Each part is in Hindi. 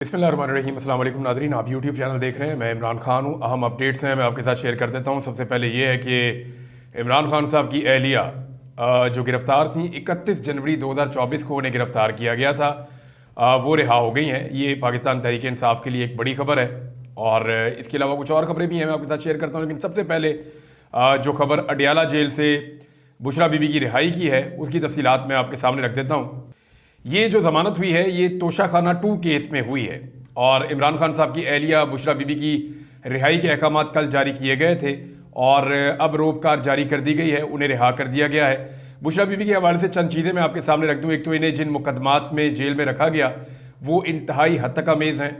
बिस्मिल्लाहिर्रहमानिर्रहीम। अस्सलाम वालेकुम नाज़रीन, आप यूट्यूब चैनल देख रहे हैं। मैं इमरान खान हूँ। अहम अपडेट्स हैं, मैं आपके साथ शेयर कर देता हूँ। सबसे पहले ये है कि इमरान खान साहब की अहलिया जो गिरफ़्तार थी 31 जनवरी 2024 को उन्हें गिरफ़्तार किया गया था, वो रिहा हो गई हैं। ये पाकिस्तान तहरीक इंसाफ के लिए एक बड़ी खबर है और इसके अलावा कुछ और ख़बरें भी हैं, मैं आपके साथ शेयर करता हूँ। लेकिन सबसे पहले जो खबर अडियाला जेल से बुशरा बीबी की रिहाई की है उसकी तफसीलात मैं आपके सामने रख देता हूँ। ये जो ज़मानत हुई है ये तोशाखाना 2 केस में हुई है और इमरान खान साहब की अहलिया बुशरा बीबी की रिहाई के अहकाम कल जारी किए गए थे और अब रोबकार जारी कर दी गई है, उन्हें रिहा कर दिया गया है। बुशरा बीबी के हवाले से चंद चीज़ें मैं आपके सामने रख दूँ। एक तो इन्हें जिन मुकदमात में जेल में रखा गया वो इंतहाई हद तक अमेज़ हैं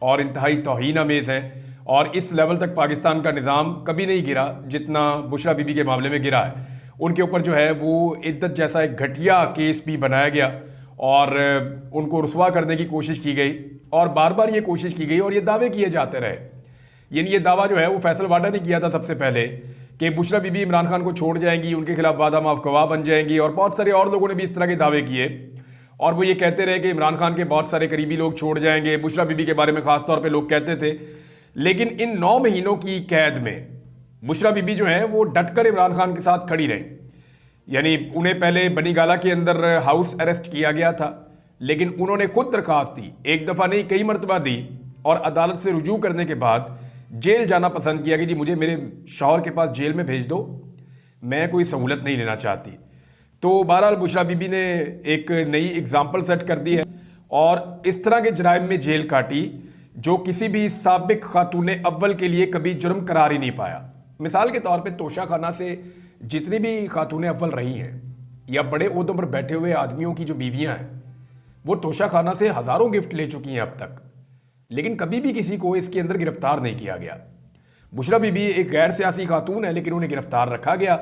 और इंतहाई तौहीन अमेज़ हैं और इस लेवल तक पाकिस्तान का निज़ाम कभी नहीं गिरा जितना बुशरा बीबी के मामले में गिरा है। उनके ऊपर जो है वो इद्दत जैसा एक घटिया केस भी बनाया गया और उनको रुसवा करने की कोशिश की गई और बार बार ये कोशिश की गई और ये दावे किए जाते रहे। यानी ये दावा जो है वो फैसल वाडा ने किया था सबसे पहले कि बुशरा बीबी इमरान खान को छोड़ जाएंगी, उनके खिलाफ वादा माफ गवाह बन जाएंगी और बहुत सारे और लोगों ने भी इस तरह के दावे किए और वो ये कहते रहे कि इमरान खान के बहुत सारे करीबी लोग छोड़ जाएंगे। बुशरा बीबी के बारे में खास तौर पर लोग कहते थे। लेकिन इन 9 महीनों की कैद में बुशरा बीबी जो है वो डटकर इमरान खान के साथ खड़ी रही। यानी उन्हें पहले बनीगाला के अंदर हाउस अरेस्ट किया गया था, लेकिन उन्होंने खुद दरख्वास्त दी, एक दफ़ा नहीं कई मरतबा दी और अदालत से रुजू करने के बाद जेल जाना पसंद किया कि जी मुझे मेरे शौहर के पास जेल में भेज दो, मैं कोई सहूलत नहीं लेना चाहती। तो बहरहाल बुशरा बीबी ने एक नई एग्जाम्पल सेट कर दी है और इस तरह के जराइम में जेल काटी जो किसी भी साबिक खातून अव्वल के लिए कभी जुर्म करार ही नहीं पाया। मिसाल के तौर पर तोशाखाना से जितनी भी खातून अव्वल रही हैं या बड़े ओहदों पर बैठे हुए आदमियों की जो बीवियां हैं वो तोशाखाना से हज़ारों गिफ्ट ले चुकी हैं अब तक, लेकिन कभी भी किसी को इसके अंदर गिरफ्तार नहीं किया गया। बुशरा बीबी एक गैर सियासी खातून है लेकिन उन्हें गिरफ्तार रखा गया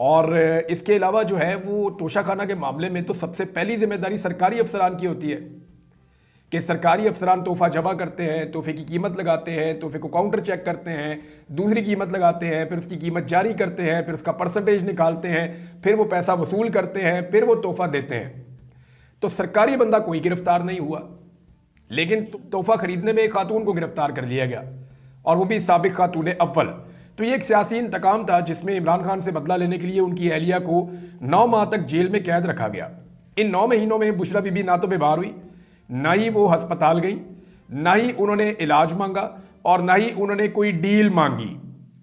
और इसके अलावा जो है वो तोशाखाना के मामले में तो सबसे पहली जिम्मेदारी सरकारी अफसरान की होती है कि सरकारी अफसरान तोहफा जमा करते हैं, तोहफे की कीमत लगाते हैं, तोहफे को काउंटर चेक करते हैं, दूसरी कीमत लगाते हैं, फिर उसकी कीमत जारी करते हैं, फिर उसका परसेंटेज निकालते हैं, फिर वो पैसा वसूल करते हैं, फिर वो तोहफा देते हैं। तो सरकारी बंदा कोई गिरफ्तार नहीं हुआ, लेकिन तोहफा खरीदने में एक खातून को गिरफ्तार कर लिया गया और वो भी साबिक खातून अव्वल। तो ये एक सियासी इंतकाम था जिसमें इमरान खान से बदला लेने के लिए उनकी अहलिया को 9 माह तक जेल में कैद रखा गया। इन 9 महीनों में बुशरा बीबी ना तो बीमार हुई, ना ही वो अस्पताल गई, ना ही उन्होंने इलाज मांगा और ना ही उन्होंने कोई डील मांगी।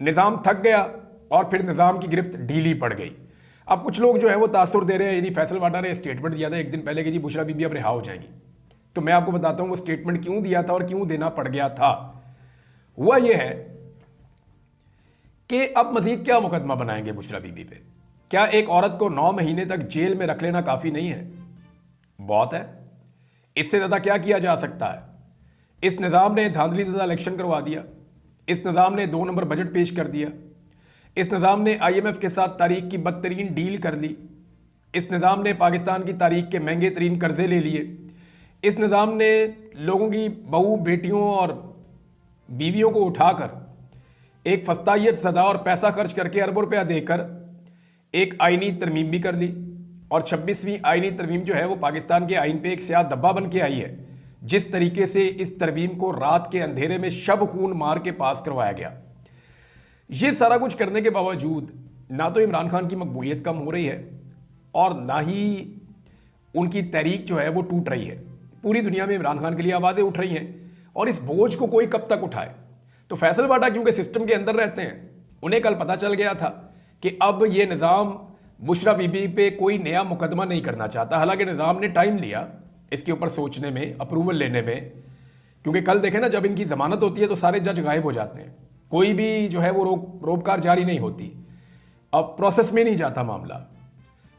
निज़ाम थक गया और फिर निज़ाम की गिरफ्त ढीली पड़ गई। अब कुछ लोग जो है वो तासुर दे रहे हैं, यानी फैसल वाडा ने स्टेटमेंट दिया था एक दिन पहले कि जी बुशरा बीबी अब रिहा हो जाएगी। तो मैं आपको बताता हूँ वो स्टेटमेंट क्यों दिया था और क्यों देना पड़ गया था। हुआ ये है कि अब मजीद क्या मुकदमा बनाएंगे बुशरा बीबी पे। क्या एक औरत को 9 महीने तक जेल में रख लेना काफ़ी नहीं है? बहुत है। इससे ज़्यादा क्या किया जा सकता है? इस निज़ाम ने धांधली ज़्यादा इलेक्शन करवा दिया, इस निज़ाम ने 2 नंबर बजट पेश कर दिया, इस निज़ाम ने IMF के साथ तारीख की बदतरीन डील कर ली, इस निज़ाम ने पाकिस्तान की तारीख के महंगे तरीन कर्जे ले लिए, इस निज़ाम ने लोगों की बहू बेटियों और बीवियों को उठाकर एक फस्तायत सदा और पैसा खर्च करके अरबों रुपया देकर एक आईनी तरमीम भी कर ली और 26वीं आईनी तरमीम जो है वो पाकिस्तान के आइन पे एक स्याह धब्बा बन के आई है। जिस तरीके से इस तरमीम को रात के अंधेरे में शब खून मार के पास करवाया गया, ये सारा कुछ करने के बावजूद ना तो इमरान खान की मकबूलियत कम हो रही है और ना ही उनकी तहरीक जो है वो टूट रही है। पूरी दुनिया में इमरान खान के लिए आवाज़ें उठ रही हैं और इस बोझ को कोई कब तक उठाए। तो फैसल वाडा क्योंकि सिस्टम के अंदर रहते हैं, उन्हें कल पता चल गया था कि अब ये निज़ाम बुशरा बीबी पे कोई नया मुकदमा नहीं करना चाहता। हालांकि निज़ाम ने टाइम लिया इसके ऊपर सोचने में, अप्रूवल लेने में, क्योंकि कल देखें ना जब इनकी ज़मानत होती है तो सारे जज गायब हो जाते हैं, कोई भी जो है वो रोबकार जारी नहीं होती, अब प्रोसेस में नहीं जाता मामला।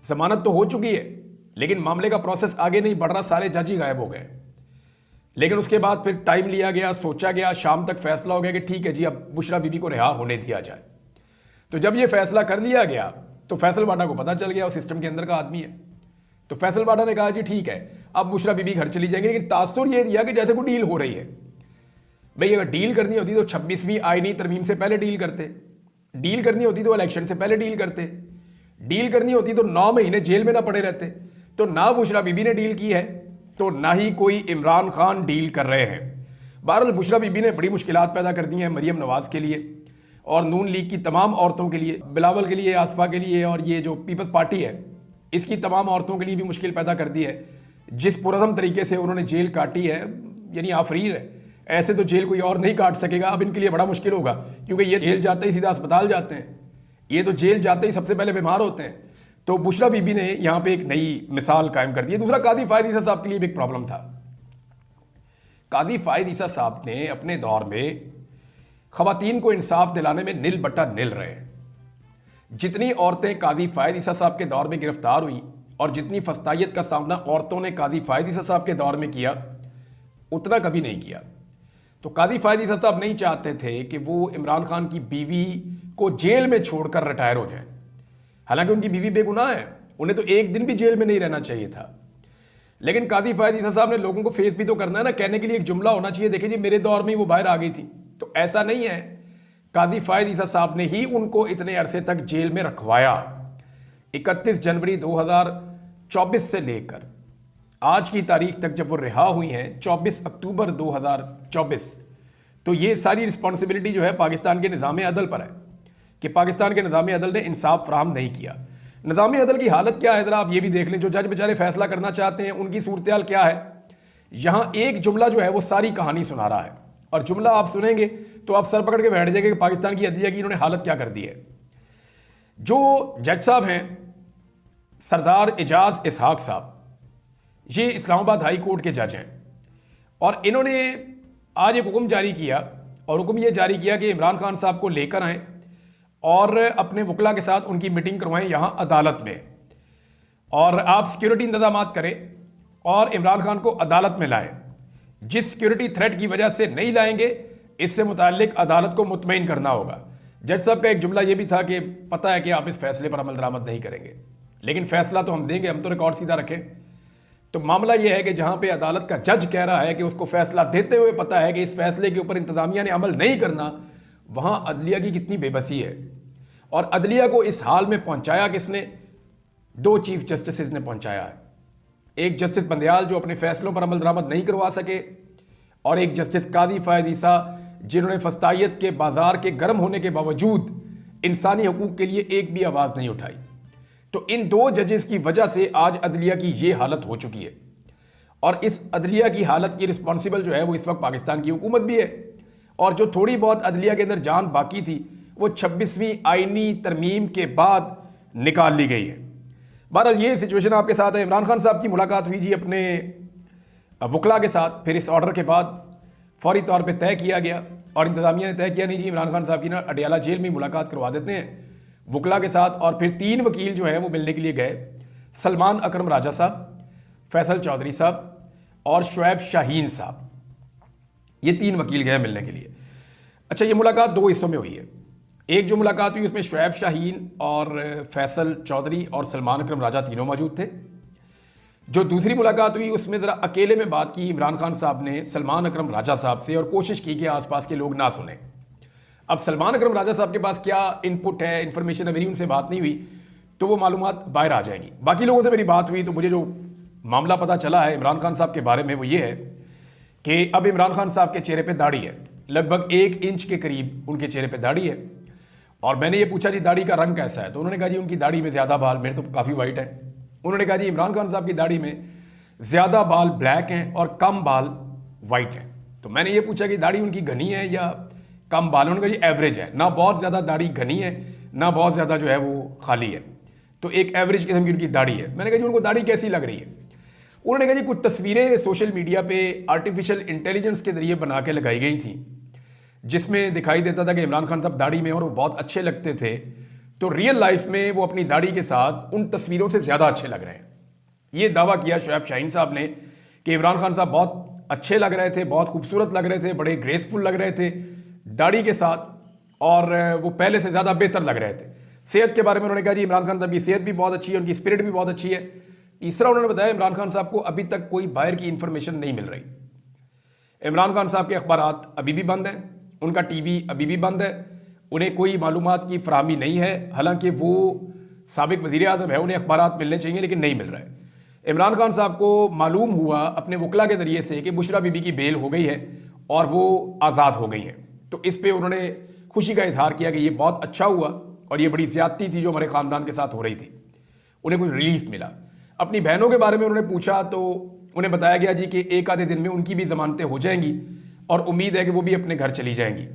ज़मानत तो हो चुकी है लेकिन मामले का प्रोसेस आगे नहीं बढ़ रहा, सारे जज ही गायब हो गए। लेकिन उसके बाद फिर टाइम लिया गया, सोचा गया, शाम तक फैसला हो गया कि ठीक है जी अब बुशरा बीबी को रिहा होने दिया जाए। तो जब ये फैसला कर लिया गया तो फैसल वाडा को पता चल गया वो सिस्टम के अंदर का आदमी है। तो फैसल वाडा ने कहा जी ठीक है अब बुशरा बीबी घर चली जाएंगे, लेकिन तासुर ये दिया कि जैसे कोई डील हो रही है। भाई अगर डील करनी होती तो 26वीं आईनी तरमीम से पहले डील करते, डील करनी होती तो इलेक्शन से पहले डील करते, डील करनी होती तो 9 महीने जेल में ना पड़े रहते। तो ना बुशरा बीबी ने डील की है तो ना ही कोई इमरान खान डील कर रहे हैं। बहरहाल बुशरा बीबी ने बड़ी मुश्किलात पैदा कर दी हैं मरीम नवाज़ के लिए और नून लीग की तमाम औरतों के लिए, बिलावल के लिए, आसफा के लिए, और ये जो पीपल्स पार्टी है इसकी तमाम औरतों के लिए भी मुश्किल पैदा कर दी है। जिस पुरअज़म तरीके से उन्होंने जेल काटी है, यानी आफरीर है, ऐसे तो जेल कोई और नहीं काट सकेगा। अब इनके लिए बड़ा मुश्किल होगा, क्योंकि ये जेल जाते ही सीधा अस्पताल जाते हैं, ये तो जेल जाते ही सबसे पहले बीमार होते हैं। तो बुशरा बीबी ने यहाँ पे एक नई मिसाल कायम कर दी है। दूसरा, काजी फ़ायद ईसा साहब के लिए भी एक प्रॉब्लम था। काजी फ़ायद ईसा साहब ने अपने दौर में ख़वातीन को इंसाफ दिलाने में निल बट्टा निल रहे हैं। जितनी औरतें काजी फ़ायद ईसा साहब के दौर में गिरफ्तार हुई और जितनी फस्तायत का सामना औरतों ने काजी फ़ायद ईसा साहब के दौर में किया, उतना कभी नहीं किया। तो काजी फ़ायद ईसा साहब नहीं चाहते थे कि वो इमरान खान की बीवी को जेल में छोड़कर रिटायर हो जाए। हालांकि उनकी बीवी बेगुनाह है, उन्हें तो एक दिन भी जेल में नहीं रहना चाहिए था। लेकिन काजी फ़ायद ईसा साहब ने लोगों को फेस भी तो करना है ना, कहने के लिए एक जुमला होना चाहिए, देखिए जी मेरे दौर में ही वो बाहर आ गई थी। तो ऐसा नहीं है, काजी फ़ायद ईसा साहब ने ही उनको इतने अरसे तक जेल में रखवाया। 31 जनवरी 2024 से लेकर आज की तारीख तक जब वो रिहा हुई हैं 24 अक्टूबर 2024, तो ये सारी रिस्पॉन्सिबिलिटी जो है पाकिस्तान के निज़ाम अदल पर है कि पाकिस्तान के निज़ाम अदल ने इंसाफ फराहम नहीं किया। निज़ाम अदल की हालत क्या है ज़रा आप ये भी देख लें। जो जज बेचारे फैसला करना चाहते हैं उनकी सूरत हाल क्या है। यहाँ एक जुमला जो है वो सारी कहानी सुना रहा है, और जुमला आप सुनेंगे तो आप सर पकड़ के बैठ जाएंगे कि पाकिस्तान की अदलिया की इन्होंने हालत क्या कर दी है। जो जज साहब हैं सरदार एजाज इसहाक साहब, ये इस्लामाबाद हाई कोर्ट के जज हैं, और इन्होंने आज एक हुक्म जारी किया, और हुक्म ये जारी किया कि इमरान खान साहब को लेकर आएँ और अपने वकला के साथ उनकी मीटिंग करवाएं यहाँ अदालत में, और आप सिक्योरिटी इंतजाम करें और इमरान खान को अदालत में लाएं। जिस सिक्योरिटी थ्रेट की वजह से नहीं लाएंगे, इससे मुताल्लिक अदालत को मुतमईन करना होगा। जज साहब का एक जुमला ये भी था कि पता है कि आप इस फैसले पर अमल दरामद नहीं करेंगे, लेकिन फैसला तो हम देंगे, हम तो रिकॉर्ड सीधा रखें। तो मामला यह है कि जहाँ पे अदालत का जज कह रहा है कि उसको फैसला देते हुए पता है कि इस फैसले के ऊपर इंतजामिया ने अमल नहीं करना, वहाँ अदलिया की कितनी बेबसी है। और अदलिया को इस हाल में पहुँचाया किसने? 2 चीफ जस्टिस ने पहुँचाया है। एक जस्टिस बंदयाल जो अपने फैसलों पर अमल दरामद नहीं करवा सके, और एक जस्टिस काजी फ़ायद ईसा जिन्होंने फस्तायत के बाजार के गर्म होने के बावजूद इंसानी हकूक़ के लिए एक भी आवाज़ नहीं उठाई। तो इन 2 जजेस की वजह से आज अदलिया की ये हालत हो चुकी है, और इस अदलिया की हालत की रिस्पॉन्सिबल जो है वो इस वक्त पाकिस्तान की हुकूमत भी है। और जो थोड़ी बहुत अदलिया के अंदर जान बाकी थी वो 26वीं आईनी तरमीम के बाद निकाल ली गई है। बहरहाल ये सिचुएशन आपके साथ है। इमरान खान साहब की मुलाकात हुई जी अपने वकला के साथ, फिर इस ऑर्डर के बाद फौरी तौर पे तय किया गया, और इंतज़ामिया ने तय किया नहीं जी इमरान खान साहब की ना अडियाला जेल में मुलाकात करवा देते हैं वकला के साथ। और फिर 3 वकील जो हैं वो मिलने के लिए गए, सलमान अकरम राजा साहब, फैसल चौधरी साहब और शुएब शाहीन साहब, ये 3 वकील गए मिलने के लिए। अच्छा, ये मुलाकात 2 हिस्सों में हुई है। एक जो मुलाकात हुई उसमें शुएब शाहीन और फैसल चौधरी और सलमान अकरम राजा तीनों मौजूद थे। जो दूसरी मुलाकात हुई उसमें ज़रा अकेले में बात की इमरान खान साहब ने सलमान अकरम राजा साहब से, और कोशिश की कि आसपास के लोग ना सुने। अब सलमान अकरम राजा साहब के पास क्या इनपुट है, इन्फॉर्मेशन है, मेरी उनसे बात नहीं हुई तो वो मालूमात बाहर आ जाएंगी। बाकी लोगों से मेरी बात हुई तो मुझे जो मामला पता चला है इमरान खान साहब के बारे में वो ये है कि अब इमरान खान साहब के चेहरे पे दाढ़ी है, लगभग 1 इंच के करीब उनके चेहरे पे दाढ़ी है। और मैंने ये पूछा जी दाढ़ी का रंग कैसा है, तो उन्होंने कहा जी उनकी दाढ़ी में ज़्यादा बाल, मेरे तो काफ़ी वाइट है। उन्होंने कहा जी इमरान खान साहब की दाढ़ी में ज़्यादा बाल ब्लैक हैं और कम बाल वाइट हैं। तो मैंने ये पूछा कि दाढ़ी उनकी घनी है या कम बाल? उन्होंने कहा जी एवरेज है, ना बहुत ज़्यादा दाढ़ी घनी है ना बहुत ज़्यादा जो है वो खाली है, तो एक एवरेज किस्म की उनकी दाढ़ी है। मैंने कहा जी उनको दाढ़ी कैसी लग रही है? उन्होंने कहा जी कुछ तस्वीरें सोशल मीडिया पे आर्टिफिशियल इंटेलिजेंस के जरिए बना के लगाई गई थी, जिसमें दिखाई देता था कि इमरान खान साहब दाढ़ी में और वो बहुत अच्छे लगते थे, तो रियल लाइफ में वो अपनी दाढ़ी के साथ उन तस्वीरों से ज़्यादा अच्छे लग रहे हैं। ये दावा किया शुएब शाहीन साहब ने कि इमरान खान साहब बहुत अच्छे लग रहे थे, बहुत खूबसूरत लग रहे थे, बड़े ग्रेसफुल लग रहे थे दाढ़ी के साथ, और वो पहले से ज़्यादा बेहतर लग रहे थे। सेहत के बारे में उन्होंने कहा जी इमरान खान साहब की सेहत भी बहुत अच्छी है, उनकी स्पिरिट भी बहुत अच्छी है। तीसरा उन्होंने बताया इमरान खान साहब को अभी तक कोई बाहर की इंफॉर्मेशन नहीं मिल रही। इमरान खान साहब के अखबारात अभी भी बंद हैं, उनका टीवी अभी भी बंद है, उन्हें कोई मालूमात की फराहमी नहीं है। हालांकि वो साबिक वज़ीर आज़म है, उन्हें अखबारात मिलने चाहिए लेकिन नहीं मिल रहे। इमरान खान साहब को मालूम हुआ अपने वकला के ज़रिए से कि बुशरा बीबी की बेल हो गई है और वो आज़ाद हो गई हैं। तो इस पे उन्होंने खुशी का इजहार किया कि ये बहुत अच्छा हुआ और ये बड़ी ज़्यादती थी जो हमारे ख़ानदान के साथ हो रही थी। उन्हें कुछ रिलीफ मिला। अपनी बहनों के बारे में उन्होंने पूछा तो उन्हें बताया गया जी कि एक आधे दिन में उनकी भी ज़मानतें हो जाएंगी और उम्मीद है कि वो भी अपने घर चली जाएंगी।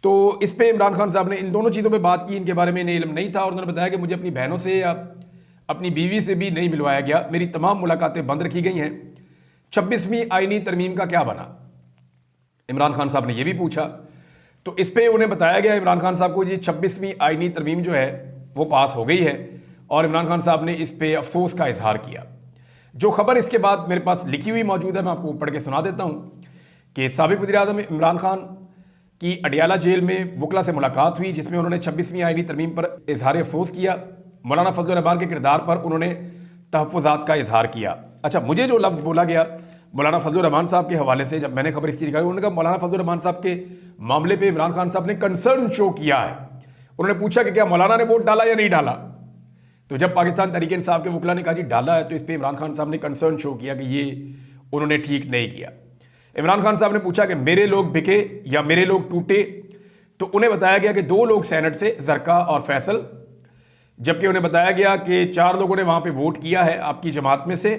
तो इस पे इमरान खान साहब ने इन दोनों चीज़ों पे बात की। इनके बारे में इन्हें इल्म नहीं था और उन्होंने बताया कि मुझे अपनी बहनों से या अपनी बीवी से भी नहीं मिलवाया गया, मेरी तमाम मुलाकातें बंद रखी गई हैं। 26वीं आईनी तरमीम का क्या बना, इमरान खान साहब ने यह भी पूछा। तो इस पे उन्हें बताया गया इमरान खान साहब को जी 26वीं आईनी तरमीम जो है वो पास हो गई है और इमरान खान साहब ने इस पे अफसोस का इजहार किया। जो खबर इसके बाद मेरे पास लिखी हुई मौजूद है, मैं आपको पढ़ के सुना देता हूँ कि साबिक़ वज़ीर-ए-आज़म इमरान खान की अडियाला जेल में वकला से मुलाकात हुई, जिसमें उन्होंने 26वीं आईनी तरमीम पर इजहार अफसोस किया। मौलाना फजल रहमान के किरदार पर उन्होंने तहफ़्फ़ुज़ात का इजहार किया। अच्छा, मुझे जो लफ्ज़ बोला गया मौलाना फजल रहमान साहब के हवाले से, जब मैंने खबर इसकी निकाली, उन्होंने कहा मौलाना फजल रहमान साहब के मामले पे इमरान खान साहब ने कंसर्न शो किया है। उन्होंने पूछा कि क्या मौलाना ने वोट डाला या नहीं डाला। तो जब पाकिस्तान तहरीक इंसाफ के वकला ने कहा जी डाला है, तो इस पर इमरान खान साहब ने कंसर्न शो किया कि ये उन्होंने ठीक नहीं किया। इमरान खान साहब ने पूछा कि मेरे लोग बिके या मेरे लोग टूटे, तो उन्हें बताया गया कि 2 लोग सेनेट से, जरका और फैसल, जबकि उन्हें बताया गया कि 4 लोगों ने वहां पे वोट किया है आपकी जमात में से,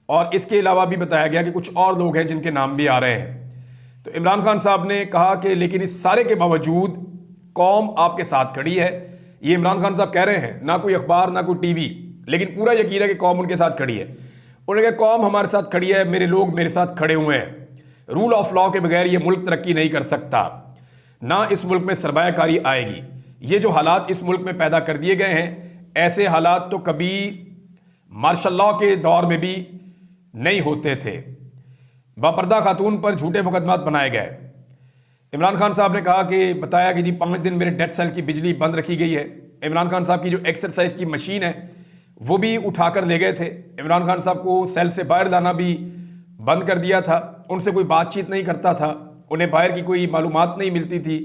और इसके अलावा भी बताया गया कि कुछ और लोग हैं जिनके नाम भी आ रहे हैं। तो इमरान खान साहब ने कहा कि लेकिन इस सारे के बावजूद कौम आपके साथ खड़ी है। ये इमरान खान साहब कह रहे हैं, ना कोई अखबार ना कोई टीवी, लेकिन पूरा यकीन है कि कौम उनके साथ खड़ी है। उन्होंने कहा कौम हमारे साथ खड़ी है, मेरे लोग मेरे साथ खड़े हुए हैं। रूल ऑफ लॉ के बगैर ये मुल्क तरक्की नहीं कर सकता, ना इस मुल्क में सरमायाकारी आएगी। ये जो हालात इस मुल्क में पैदा कर दिए गए हैं, ऐसे हालात तो कभी मार्शल लॉ के दौर में भी नहीं होते थे। बापर्दा खातून पर झूठे मुकदमात बनाए गए। इमरान खान साहब ने कहा कि बताया कि जी 5 दिन मेरे डेथ सेल की बिजली बंद रखी गई है। इमरान खान साहब की जो एक्सरसाइज की मशीन है वो भी उठाकर ले गए थे। इमरान खान साहब को सेल से बाहर लाना भी बंद कर दिया था। उनसे कोई बातचीत नहीं करता था, उन्हें बाहर की कोई मालूमात नहीं मिलती थी।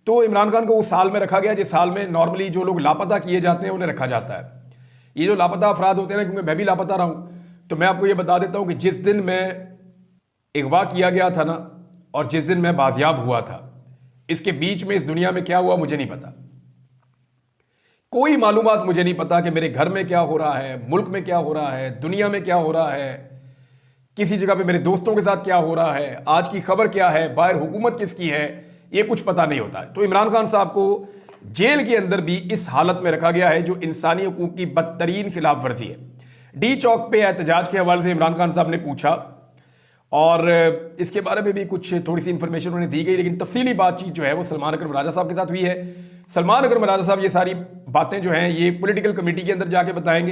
तो इमरान खान को उस हाल में रखा गया जिस हाल में नॉर्मली जो लोग लापता किए जाते हैं उन्हें रखा जाता है। ये जो लापता अफराद होते हैं ना, क्योंकि मैं भी लापता रहा हूँ, तो मैं आपको ये बता देता हूँ कि जिस दिन मैं अगवा किया गया था ना और जिस दिन मैं बाजियाब हुआ था, इसके बीच में इस दुनिया में क्या हुआ मुझे नहीं पता। कोई मालूमात मुझे नहीं पता कि मेरे घर में क्या हो रहा है, मुल्क में क्या हो रहा है, दुनिया में क्या हो रहा है, किसी जगह पे मेरे दोस्तों के साथ क्या हो रहा है, आज की खबर क्या है, बाहर हुकूमत किसकी है, ये कुछ पता नहीं होता है। तो इमरान खान साहब को जेल के अंदर भी इस हालत में रखा गया है जो इंसानी हुकूक की बदतरीन खिलाफ वर्जी है। डी चौक पे एहतजाज के हवाले से इमरान खान साहब ने पूछा और इसके बारे में भी कुछ थोड़ी सी इंफॉर्मेशन उन्हें दी गई, लेकिन तफसीली बातचीत जो है वो सलमान अकरम राजा साहब के साथ हुई है। सलमान अकरम राजा साहब ये सारी बातें जो हैं ये पॉलिटिकल कमेटी के अंदर जाके बताएंगे।